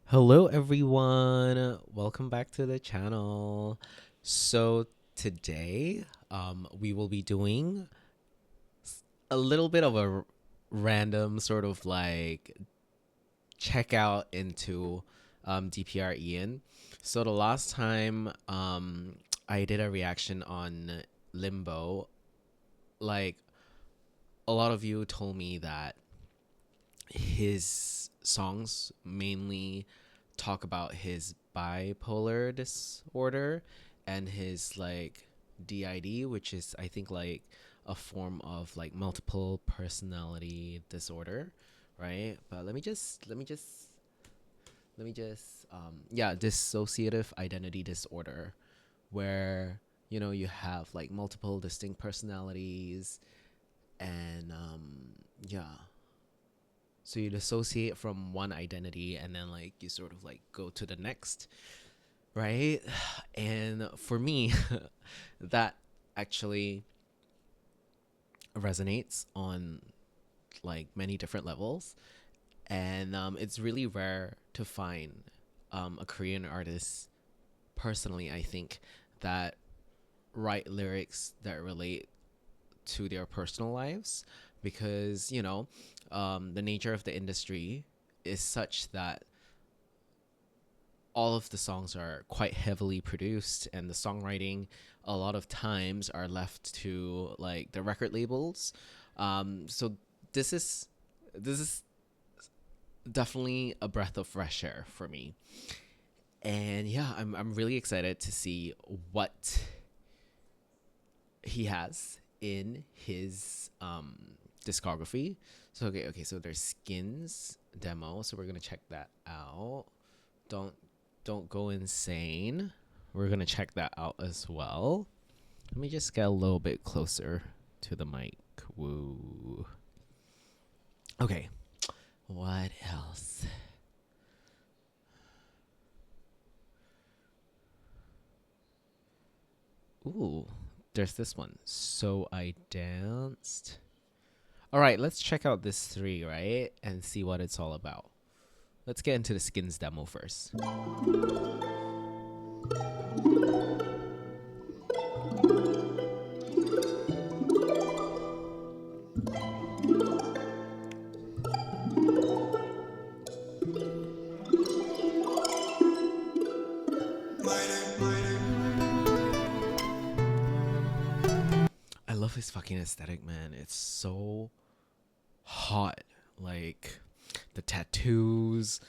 Hello everyone. Welcome back to the channel. So today we will be doing a little bit of a random sort of like check out into DPR IAN. So the last time I did a reaction on Limbo, like a lot of you told me that his songs mainly talk about his bipolar disorder and his like DID, which is I think like a form of like multiple personality disorder, right? But let me just dissociative identity disorder, where you have like multiple distinct personalities and yeah, so you dissociate from one identity and then like you sort of like go to the next, right? And for me, that actually resonates on like many different levels. And it's really rare to find a Korean artist, personally, I think, that write lyrics that relate to their personal lives, because the nature of the industry is such that all of the songs are quite heavily produced, and the songwriting a lot of times are left to like the record labels. So this is definitely a breath of fresh air for me. And yeah, I'm really excited to see what he has in his discography. So okay, so there's Skins demo, so we're gonna check that out. Don't don't go insane. We're gonna check that out as well. Let me just get a little bit closer to the mic. Woo. Okay, what else? Ooh, there's this one. So I danced. All right, let's check out this three, right? And see what it's all about. Let's get into the Skins demo first. I love his fucking aesthetic, man. It's so hot. Like the tattoos,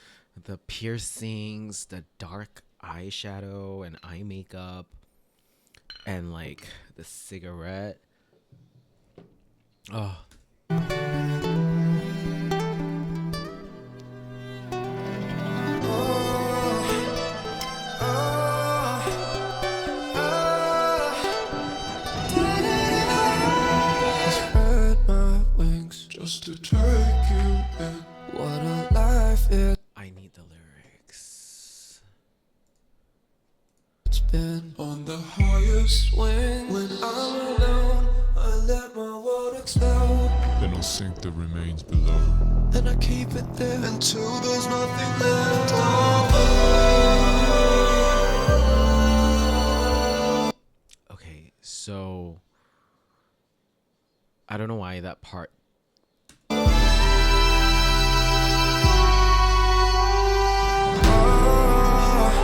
the piercings, the dark eyeshadow and eye makeup, and like the cigarette. Oh, Spread my wings just to take you in. What a life I need the lyrics. it's been. On the highest wing, when I'm alone, I let my world explode. Then I'll sink the remains below. And I keep it there until there's nothing left. Okay, so I don't know why that part.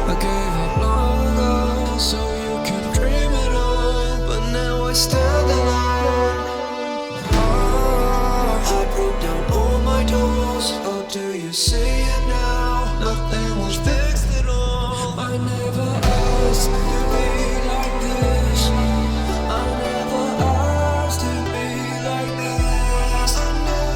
I gave up long ago, so you can dream it on. But now I stand alone. I broke down all my doors. Oh, do you see it now? Nothing was fixed at all. I never asked to be like this. I never asked to be like this. I never.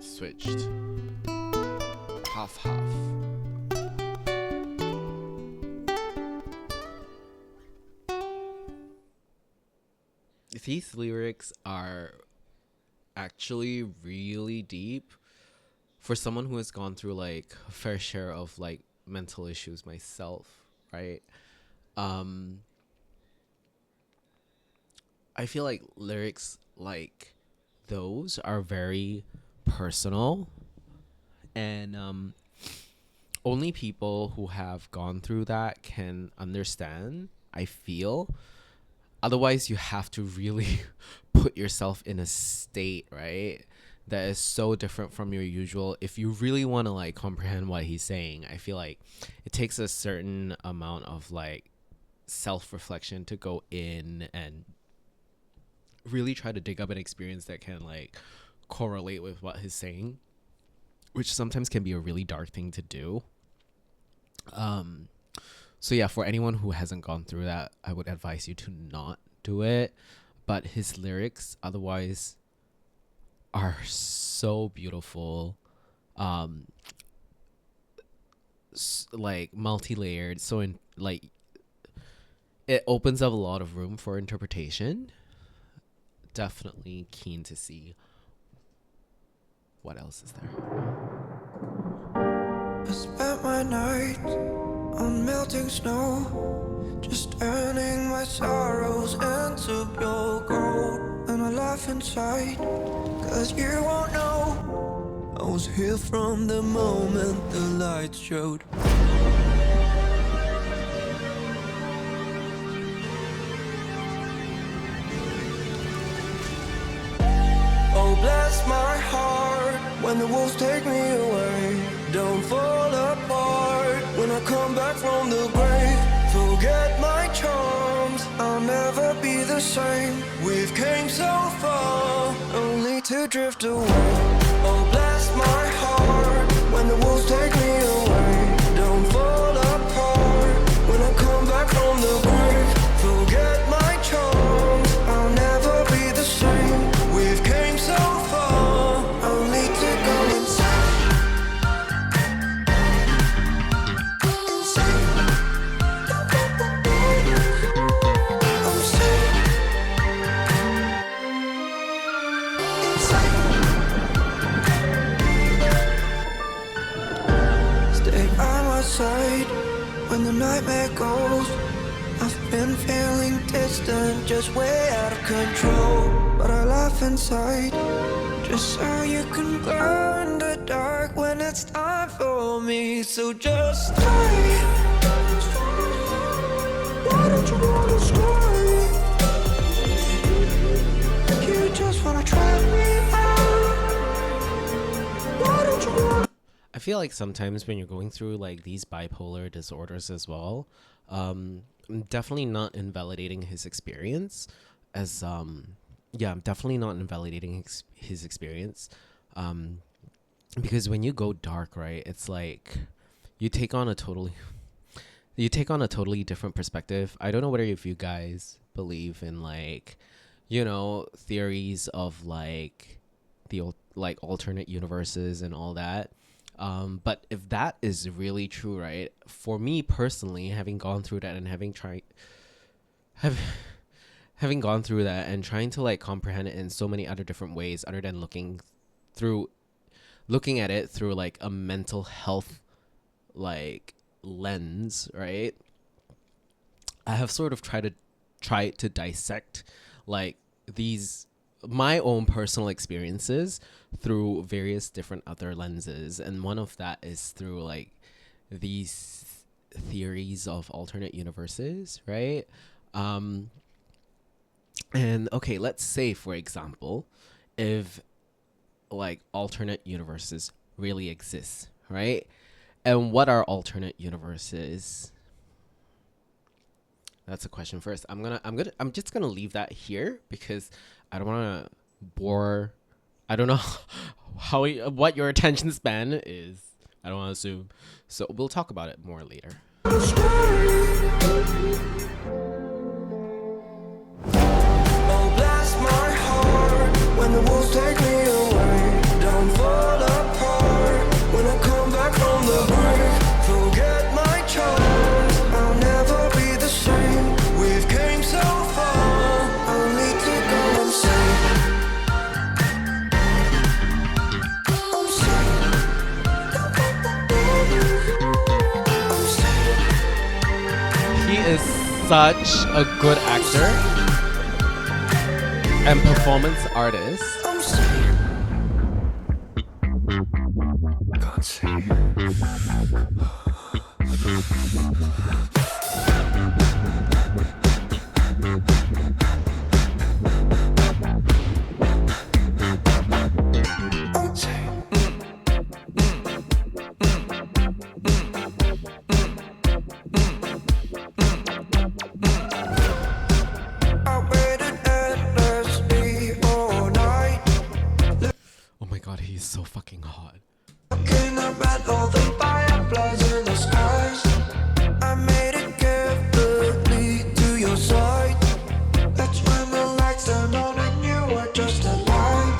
Switched. Half half. These lyrics are actually really deep for someone who has gone through like a fair share of like mental issues myself, right? I feel like lyrics like those are very personal, and only people who have gone through that can understand, I feel. Otherwise, you have to really put yourself in a state, right? That is so different from your usual. If you really want to like comprehend what he's saying, I feel like it takes a certain amount of like self-reflection to go in and really try to dig up an experience that can like correlate with what he's saying, which sometimes can be a really dark thing to do. So yeah, for anyone who hasn't gone through that, I would advise you to not do it. But his lyrics otherwise are so beautiful, like multi-layered, so in like it opens up a lot of room for interpretation. Definitely keen to see what else is there. I spent my night on melting snow, just turning my sorrows into pure gold. And I laugh inside, cause you won't know I was here from the moment the lights showed. Oh, bless my heart when the wolves take me away. Don't fall apart when I come back from the grave. Forget my charms, I'll never be the same. We've came so far, only to drift away. Oh, bless my heart when the wolves take me away. Don't fall apart when I come back from the grave. Forget my charms, I'll never be the same. We've came so far, only to go inside. When the nightmare goes, I've been feeling distant, just way out of control. But I laugh inside, just so you can glow in the dark when it's time for me. So just stay. Why don't you wanna stay? You just wanna try me out. Why don't you wanna? I feel like sometimes when you're going through like these bipolar disorders as well, I'm definitely not invalidating his experience as I'm definitely not invalidating his experience, because when you go dark, right, it's like you take on a totally different perspective. I don't know whether if you guys believe in like, you know, theories of like the like alternate universes and all that. But if that is really true, right, for me personally, having gone through that and having gone through that and trying to like comprehend it in so many other different ways other than looking at it through like a mental health like lens, right, I have sort of tried to dissect like these my own personal experiences through various different other lenses, and one of that is through like these theories of alternate universes, right? And okay, let's say for example, if like alternate universes really exist, right? And what are alternate universes? That's a question first. I'm just gonna leave that here because I don't want to bore. I don't know what your attention span is. I don't want to assume. So we'll talk about it more later. Oh, bless my heart when the wolves take me away. Don't fall apart when I come back from the grave. Forget my charms, I'll never be the same. We've came so far, only to go insane. I'm safe. such a good actor and performance artist. I'm saying, can't say. I'm saying, I waited endlessly all night, Oh my god, he's so fucking hot. looking up at all the fireflies in the skies. I made it carefully to your side. That's when the lights turned on and you were just a lie.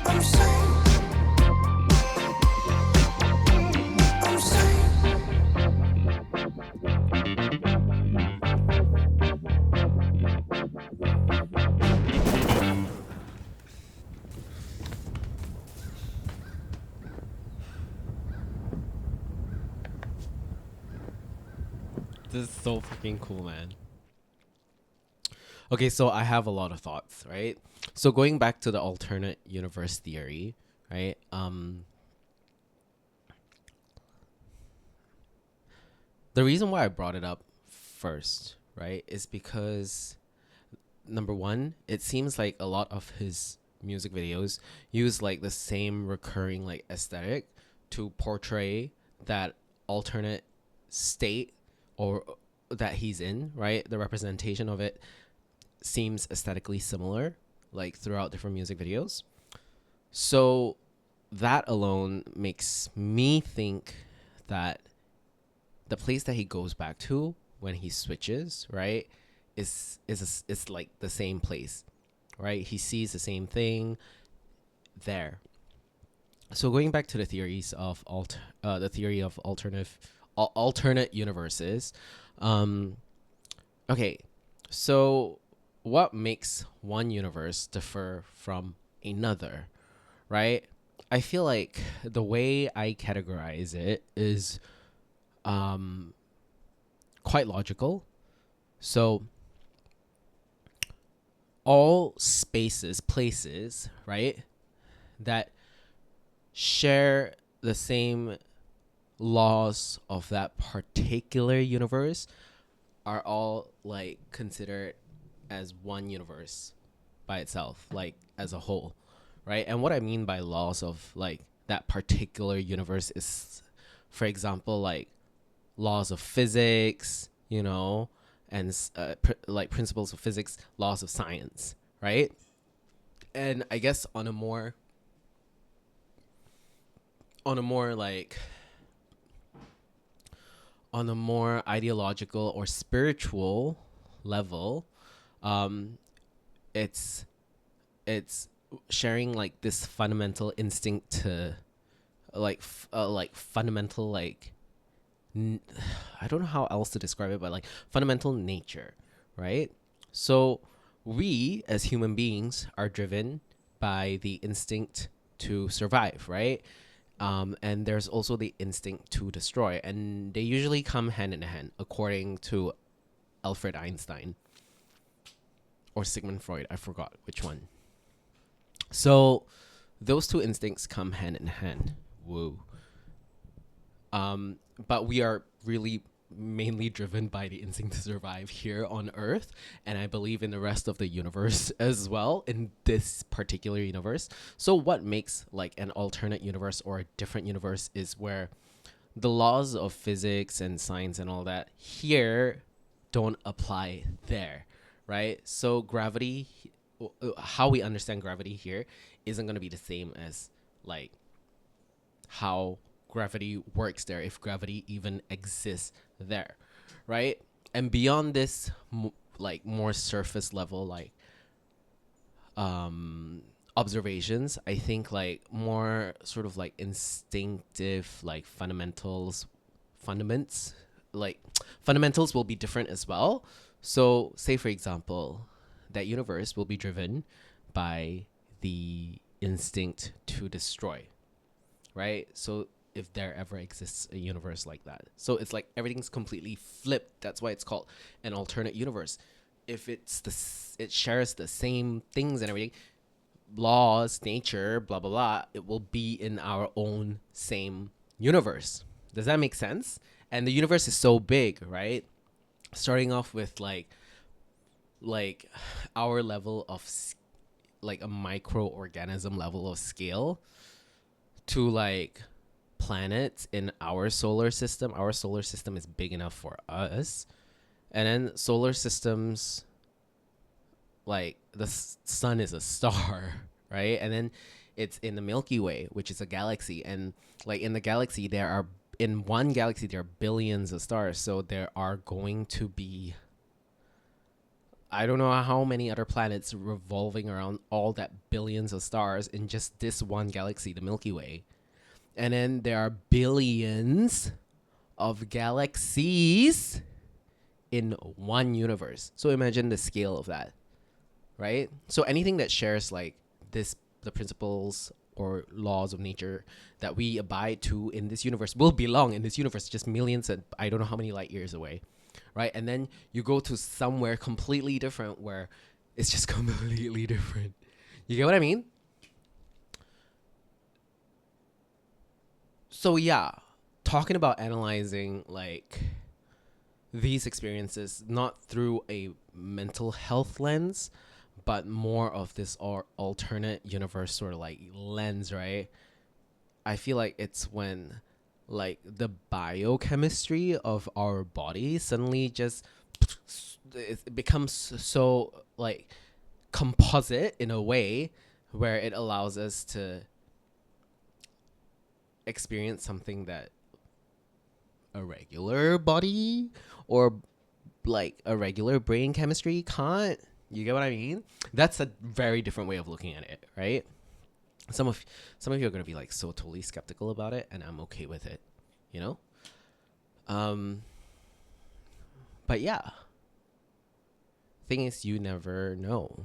I'm saying, I'm saying. This is so fucking cool, man. Okay, so I have a lot of thoughts, right? So going back to the alternate universe theory, right? The reason why I brought it up first, right, is because number one, it seems like a lot of his music videos use like the same recurring like aesthetic to portray that alternate state or that he's in, right? The representation of it seems aesthetically similar like throughout different music videos. So that alone makes me think that the place that he goes back to when he switches, right, is like the same place, right? He sees the same thing there. So going back to the theories of the theory of alternate universes, okay, so what makes one universe differ from another, right? I feel like the way I categorize it is quite logical. So all spaces, places, right, that share the same laws of that particular universe are all like considered as one universe by itself, like as a whole, right? And what I mean by laws of like that particular universe is, for example, like laws of physics, you know, and like principles of physics, laws of science, right? And I guess on a more like on a more ideological or spiritual level, it's sharing like this fundamental instinct to like fundamental like I don't know how else to describe it, but like fundamental nature, right? So we as human beings are driven by the instinct to survive, right? And there's also the instinct to destroy, and they usually come hand in hand, according to Alfred Einstein or Sigmund Freud. I forgot which one. So those two instincts come hand in hand. Woo. But we are really mainly driven by the instinct to survive here on Earth, and I believe in the rest of the universe as well, in this particular universe. So what makes like an alternate universe or a different universe is where the laws of physics and science and all that here don't apply there, right? So gravity, how we understand gravity here isn't going to be the same as like how gravity works there, if gravity even exists there, right? And beyond this like more surface level like observations, I think like more sort of like instinctive like fundamentals will be different as well. So say for example, that universe will be driven by the instinct to destroy, right? So if there ever exists a universe like that. So it's like everything's completely flipped. That's why it's called an alternate universe. If it shares the same things and everything, laws, nature, blah blah blah, it will be in our own same universe. Does that make sense? And the universe is so big, right? Starting off with like our level of like a microorganism level of scale to like planets in our solar system. Our solar system is big enough for us. And then solar systems, like the sun is a star, right? And then it's in the Milky Way, which is a galaxy. And like in the galaxy, in one galaxy, there are billions of stars. So there are going to be, I don't know how many other planets revolving around all that billions of stars in just this one galaxy, the Milky Way. And then there are billions of galaxies in one universe. So imagine the scale of that, right? So anything that shares like the principles or laws of nature that we abide to in this universe will belong in this universe, just millions and I don't know how many light years away, right? And then you go to somewhere completely different where it's just completely different. You get what I mean? So yeah, talking about analyzing like these experiences not through a mental health lens, but more of this alternate universe sort of like lens, right? I feel like it's when like the biochemistry of our body suddenly just it becomes so like composite in a way where it allows us to experience something that a regular body or like a regular brain chemistry can't. You get what I mean? That's a very different way of looking at it, right? Some of you are gonna be like so totally skeptical about it, and I'm okay with it, you know. But yeah, thing is, you never know.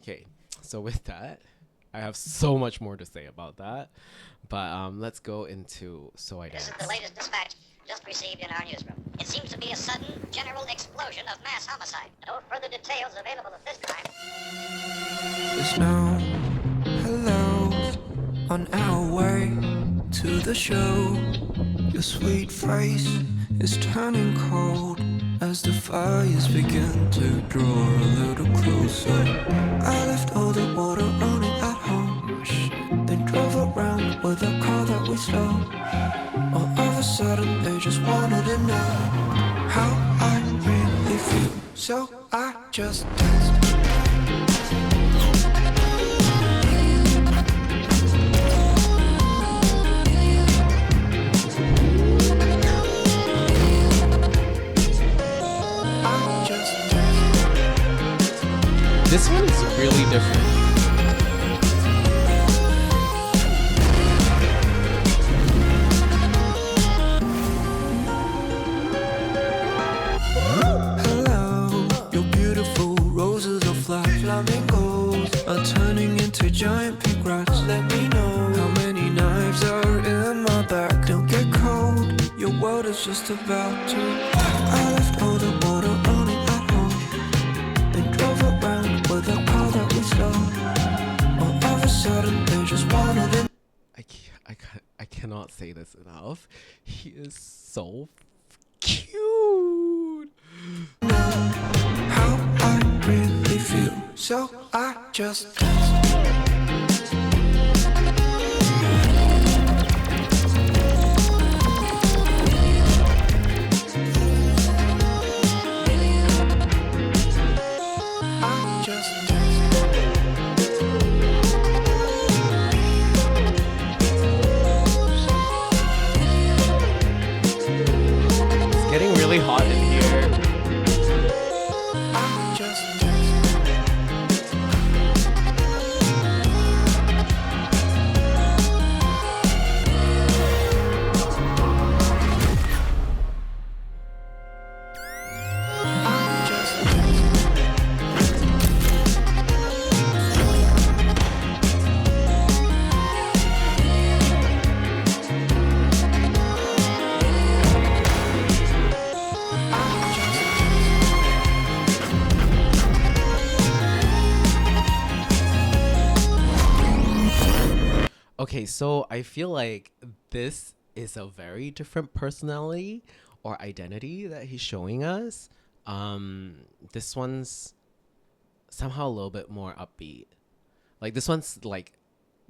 Okay, so with that, I have so much more to say about that, but let's go into So I Dance. This is the latest dispatch just received in our newsroom. It seems to be a sudden general explosion of mass homicide. No further details available at this time. There's no hellos on our way to the show. Your sweet face is turning cold as the fires begin to draw a little closer. I left all the water running at home, then drove around with a car that we stole. All of a sudden they just wanted to know how I really feel, so I just danced. This one is really different. Hello, your beautiful roses of flamingos are turning into giant pink rats. Let me know how many knives are in my back. Don't get cold, your world is just about to. I left all the water running at home, then drove around with a car that we stole. All of a sudden they just wanted to. I cannot say this enough. He is so cute. How I really feel, so I just danced. I just danced. It's getting really hot in here. I just danced. Okay, so I feel like this is a very different personality or identity that he's showing us. This one's somehow a little bit more upbeat. Like this one's like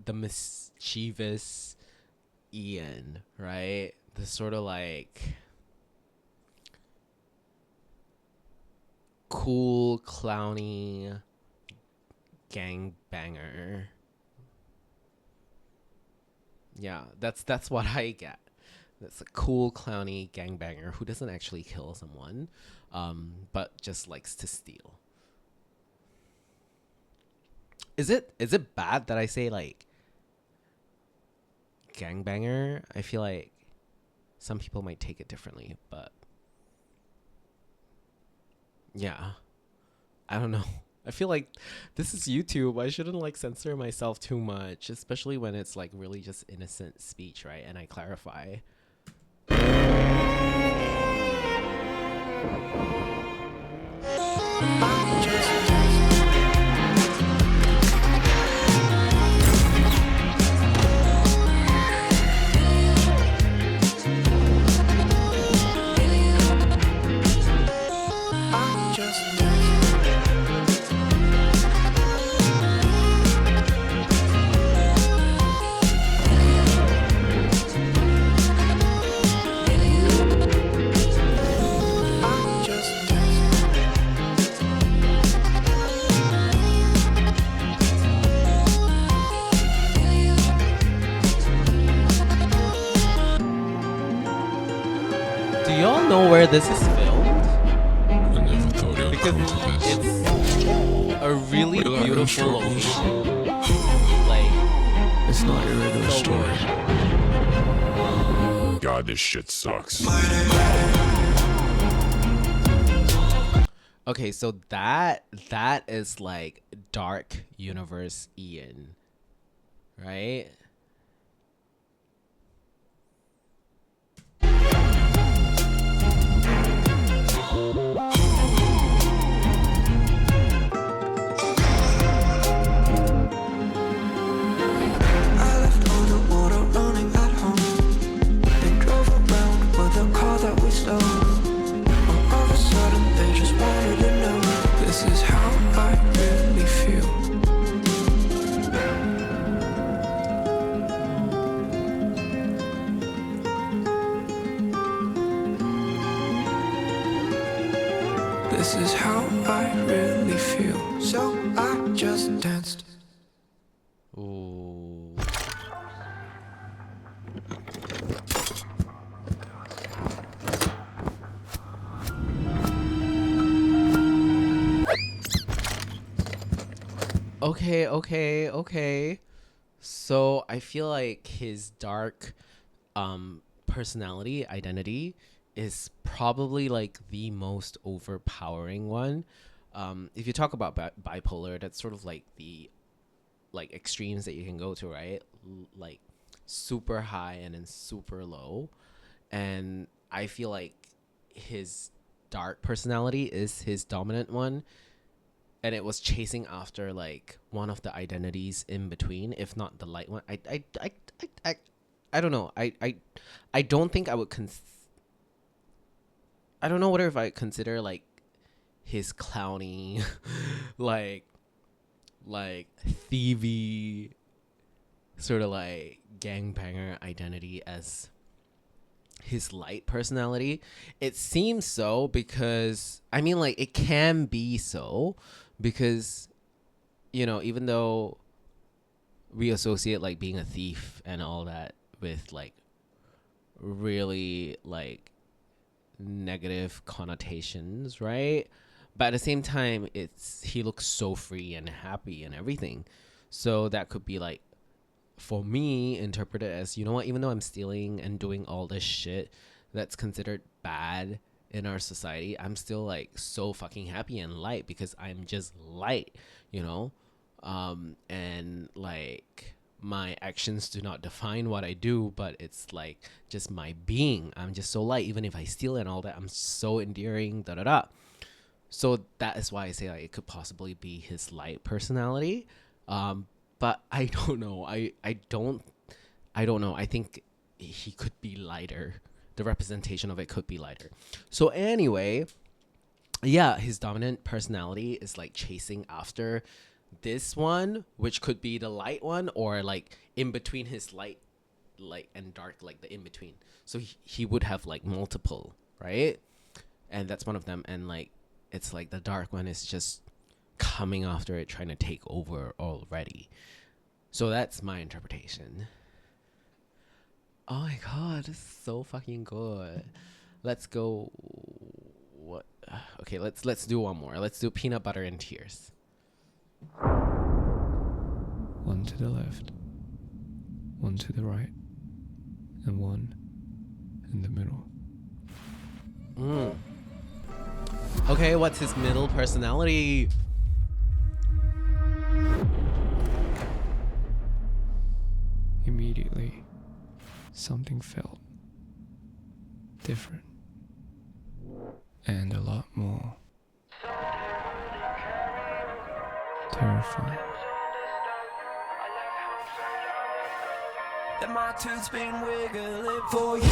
the mischievous Ian, right? The sort of like cool, clowny gangbanger. Yeah, that's what I get. That's a cool, clowny gangbanger who doesn't actually kill someone, but just likes to steal. Is it bad that I say like gangbanger? I feel like some people might take it differently, but yeah, I don't know. I feel like this is YouTube. I shouldn't like censor myself too much, especially when it's like really just innocent speech, right? And I clarify. Do y'all know where this is filmed? I never thought it would Because come to this. it's a really Real life beautiful struggles. location. Like, It's not your regular so story. God, this shit sucks. okay, so that is like dark universe Ian, right? I left all the water running at home. They drove around with a car that we stole. All of a sudden they just wanted to know. This is how I really feel. This is how I really feel. So I just danced. Ooh. Okay. So I feel like his dark personality identity is probably like the most overpowering one. If you talk about bipolar, that's sort of like the like extremes that you can go to, right? Like super high and then super low. And I feel like his dark personality is his dominant one, and it was chasing after like one of the identities in between, if not the light one. I don't know. I don't think I would I don't know whether if I consider like his clowny like thievy sort of like gangbanger identity as his light personality. It seems so because I mean like it can be so because even though we associate like being a thief and all that with like really like negative connotations, right? But at the same time, he looks so free and happy and everything. So that could be like, for me, interpreted as, you know what, even though I'm stealing and doing all this shit that's considered bad in our society, I'm still like so fucking happy and light because I'm just light, you know? And like my actions do not define what I do, but it's like just my being. I'm just so light. Even if I steal and all that, I'm so endearing, da da da. So that is why I say like it could possibly be his light personality. But I don't know. I don't I don't know. I think he could be lighter. The representation of it could be lighter. So anyway, yeah, his dominant personality is like chasing after this one, which could be the light one, or like in between his light and dark, like the in between. So he would have like multiple, right? And that's one of them. And like it's like the dark one is just coming after it, trying to take over already. So that's my interpretation. Oh my god, this is so fucking good. Let's go. What? Okay, let's do one more. Let's do peanut butter and tears. One to the left, one to the right, and one in the middle. Okay, what's his middle personality? Immediately, something felt different and a lot more terrifying. And my tooth's been wiggling for you.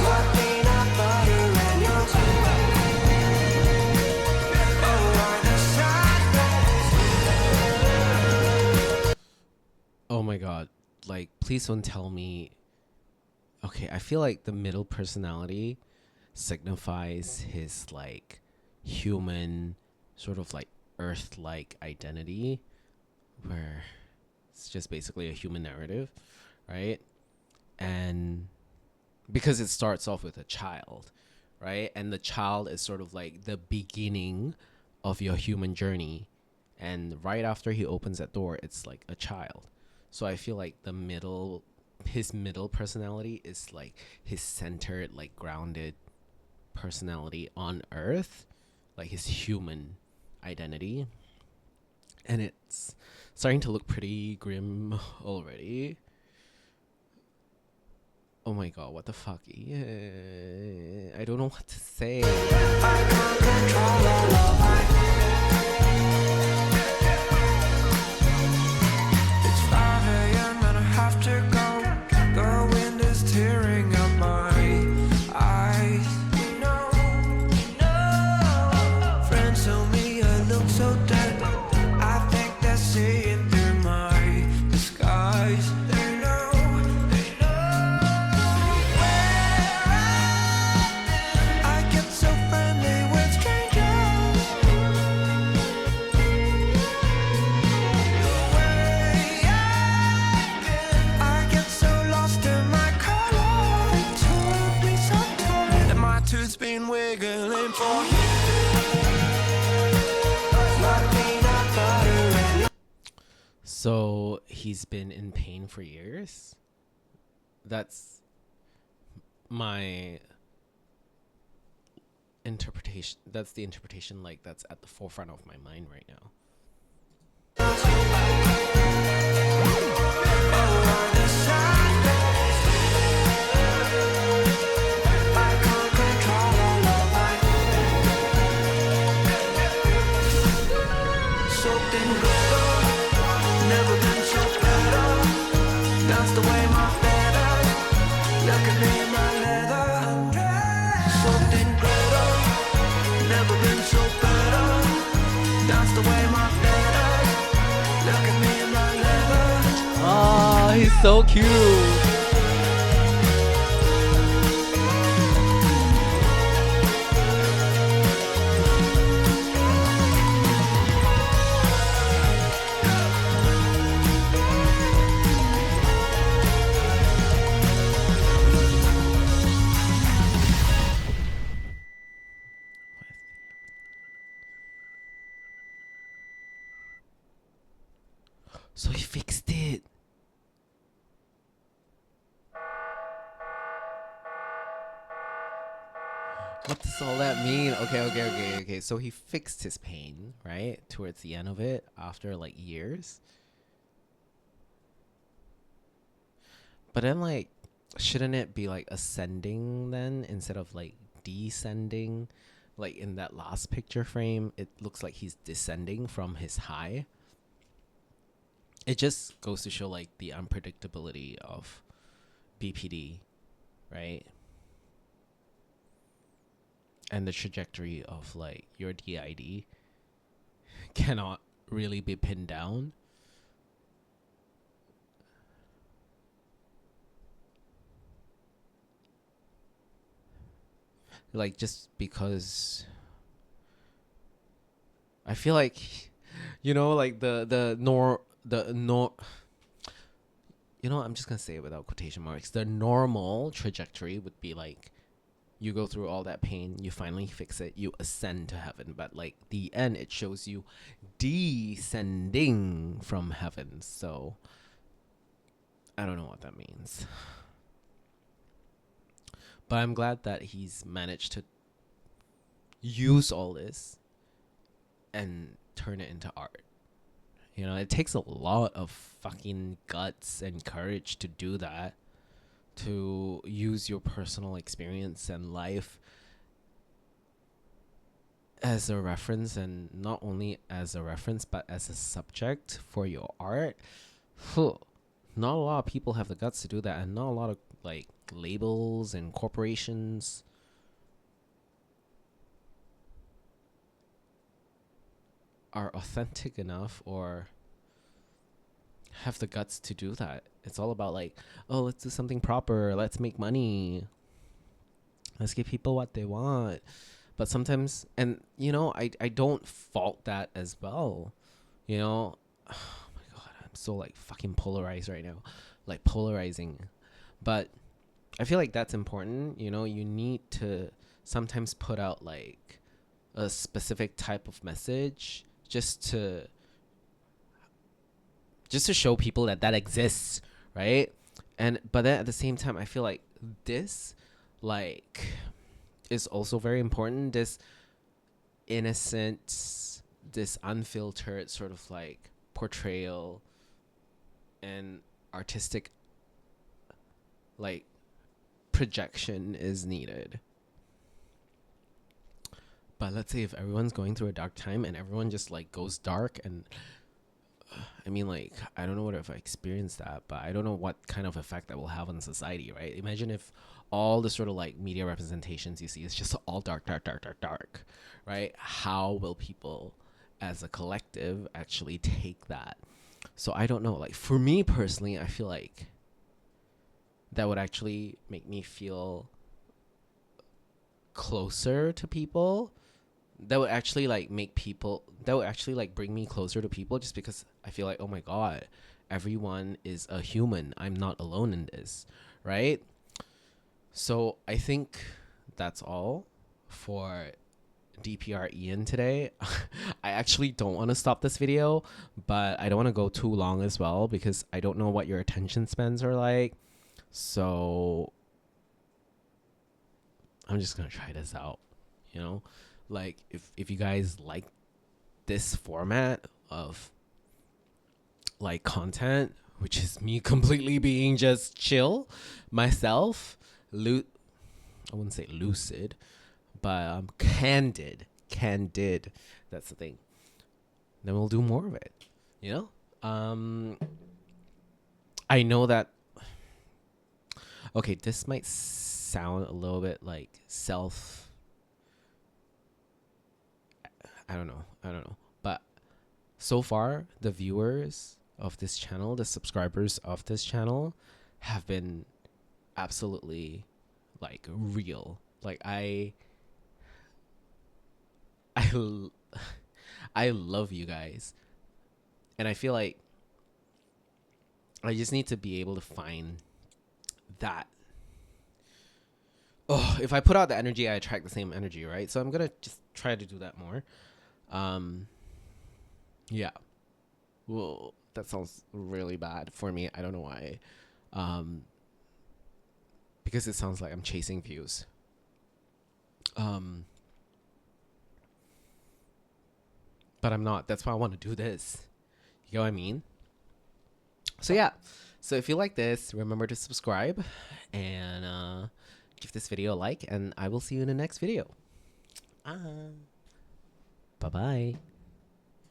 Like peanut butter and your teeth. Oh my god. Like, please don't tell me. Okay, I feel like the middle personality signifies his like human, sort of like earth-like identity, where it's just basically a human narrative, right? And because it starts off with a child, right? And the child is sort of like the beginning of your human journey. And right after he opens that door, it's like a child. So I feel like his middle personality is like his centered, like grounded personality on earth, like his human identity. And it's starting to look pretty grim already. Oh my god, what the fuck? Yeah, I don't know what to say. It's 5 a.m. and I have to go. The wind is tearing up my eyes. Friends tell me I look so dead. I think they're seeing through my disguise. They know where I get so friendly with strangers. The way I get so lost in my color. It took me some time. And my tooth's been wiggling for you. Like peanut butter and So he's been in pain for years. That's my interpretation. That's the interpretation, like, that's at the forefront of my mind right now. soaked in glitter. Never been so better. That's the way my feather. Look at me in my leather. Soaked in glitter. Never been so better. That's the way my feather. Look at me in my leather. Oh, he's so cute. So he fixed it. What does all that mean? Okay. So he fixed his pain, right? Towards the end of it, after like years. But then, like, shouldn't it be like ascending then instead of like descending? Like in that last picture frame, it looks like he's descending from his high. it just goes to show like the unpredictability of BPD, right? And the trajectory of like your DID cannot really be pinned down. Like, just because I feel like, like I'm just gonna say it without quotation marks. The normal trajectory would be like, you go through all that pain, you finally fix it, you ascend to heaven. But like the end, it shows you descending from heaven. So I don't know what that means. But I'm glad that he's managed to use all this and turn it into art. It takes a lot of fucking guts and courage to do that, to use your personal experience and life as a reference, and not only as a reference but as a subject for your art. Not a lot of people have the guts to do that, and not a lot of like labels and corporations are authentic enough or have the guts to do that. It's all about like, oh, let's do something proper, let's make money, let's give people what they want. But sometimes, and I don't fault that as well. Oh my god, I'm so like fucking polarized right now, like polarizing. But I feel like that's important. You need to sometimes put out like a specific type of message just to show people that exists, right? But then at the same time, I feel like this like is also very important. This innocent, this unfiltered sort of like portrayal and artistic like projection is needed. But let's say if everyone's going through a dark time and everyone just like goes dark, and I mean, like, I don't know what if I experienced that, but I don't know what kind of effect that will have on society, right? Imagine if all the sort of like media representations you see is just all dark, dark, dark, dark, dark, right? How will people as a collective actually take that? So I don't know. Like, for me personally, I feel like that would actually make me feel closer to people. That would actually like bring me closer to people, just because I feel like, oh my god, everyone is a human, I'm not alone in this, right? So I think that's all for DPR IAN today. I actually don't want to stop this video, but I don't want to go too long as well, because I don't know what your attention spans are like. So I'm just gonna try this out, like if you guys like this format of like content, which is me completely being just chill myself, I wouldn't say lucid, but candid, that's the thing, then we'll do more of it. I know that, okay, this might sound a little bit like I don't know. But so far, the viewers of this channel, the subscribers of this channel, have been absolutely like real. Like I love you guys. And I feel like I just need to be able to find that. Oh, if I put out the energy, I attract the same energy, right? So I'm gonna just try to do that more. Yeah. Well, that sounds really bad for me. I don't know why. Because it sounds like I'm chasing views. But I'm not. That's why I want to do this. You know what I mean? So yeah. So if you like this, remember to subscribe and give this video a like, and I will see you in the next video. Bye-bye.